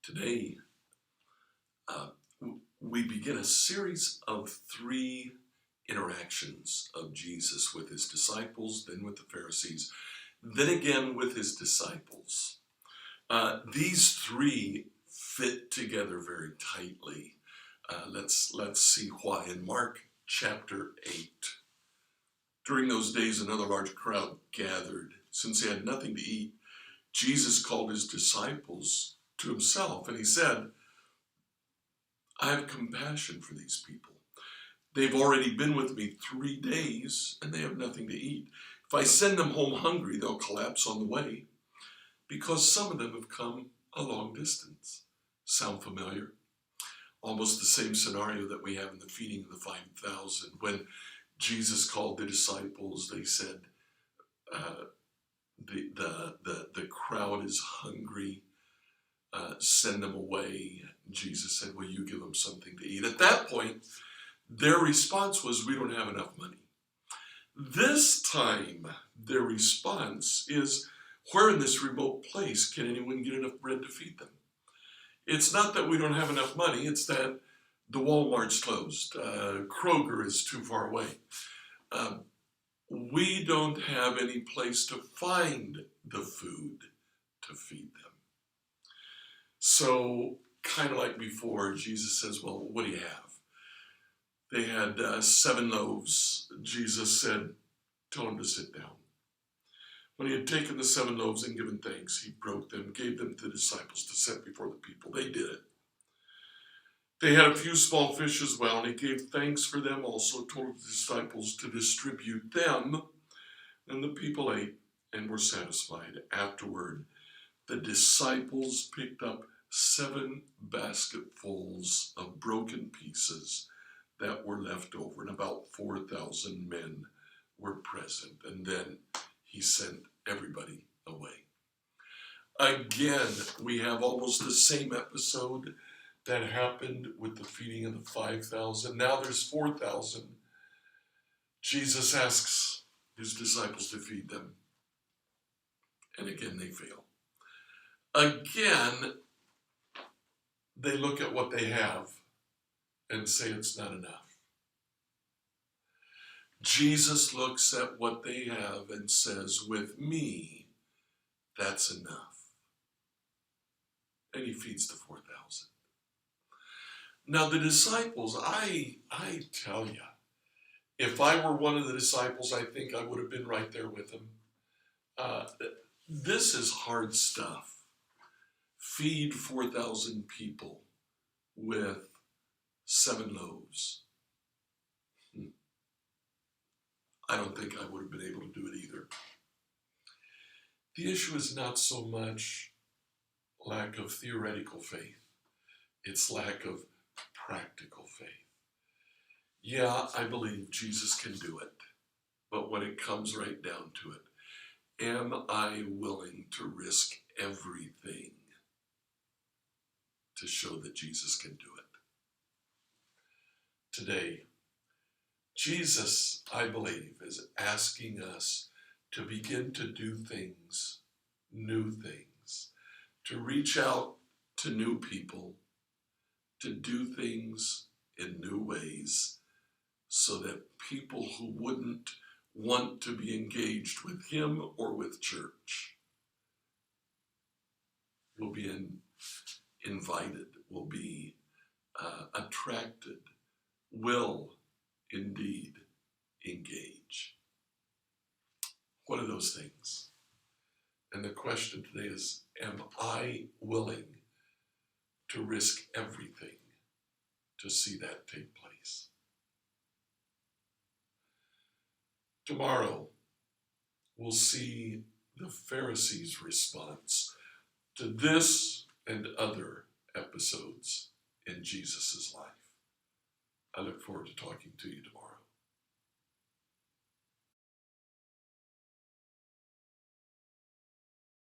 Today, uh, we begin a series of three interactions of Jesus with his disciples, then with the Pharisees, then again with his disciples. These three fit together very tightly. Let's see why. In Mark chapter 8, during those days another large crowd gathered. Since they had nothing to eat, Jesus called his disciples to himself, and he said, I have compassion for these people. They've already been with me 3 days, and they have nothing to eat. If I send them home hungry, they'll collapse on the way, because some of them have come a long distance. Sound familiar? Almost the same scenario that we have in the feeding of the 5,000. When Jesus called the disciples, they said, the crowd is hungry. Send them away. Jesus said, will you give them something to eat? At that point, their response was, we don't have enough money. This time, their response is, where in this remote place can anyone get enough bread to feed them? It's not that we don't have enough money, it's that the Walmart's closed. Kroger is too far away. We don't have any place to find the food to feed them. So, kind of like before, Jesus says, well, what do you have? They had 7 loaves. Jesus said, tell them to sit down. When he had taken the 7 loaves and given thanks, he broke them, gave them to the disciples to set before the people. They did it. They had a few small fish as well, and he gave thanks for them also, told the disciples to distribute them. And the people ate and were satisfied. Afterward, the disciples picked up 7 basketfuls of broken pieces that were left over, and about 4,000 men were present. And then he sent everybody away. Again, we have almost the same episode that happened with the feeding of the 5,000. Now there's 4,000. Jesus asks his disciples to feed them. And again, they fail. Again, they look at what they have and say it's not enough. Jesus looks at what they have and says, with me, that's enough. And he feeds the 4,000. Now the disciples, I tell you, if I were one of the disciples, I think I would have been right there with him. This is hard stuff. Feed 4,000 people with 7 loaves. I don't think I would have been able to do it either. The issue is not so much lack of theoretical faith. It's lack of practical faith. Yeah, I believe Jesus can do it. But when it comes right down to it, am I willing to risk everything to show that Jesus can do it? Today, Jesus, I believe, is asking us to begin to do things, new things, to reach out to new people, to do things in new ways so that people who wouldn't want to be engaged with him or with church will be invited, will be attracted, will indeed engage. What are those things? And the question today is, am I willing to risk everything to see that take place? Tomorrow, we'll see the Pharisees' response to this and other episodes in Jesus' life. I look forward to talking to you tomorrow.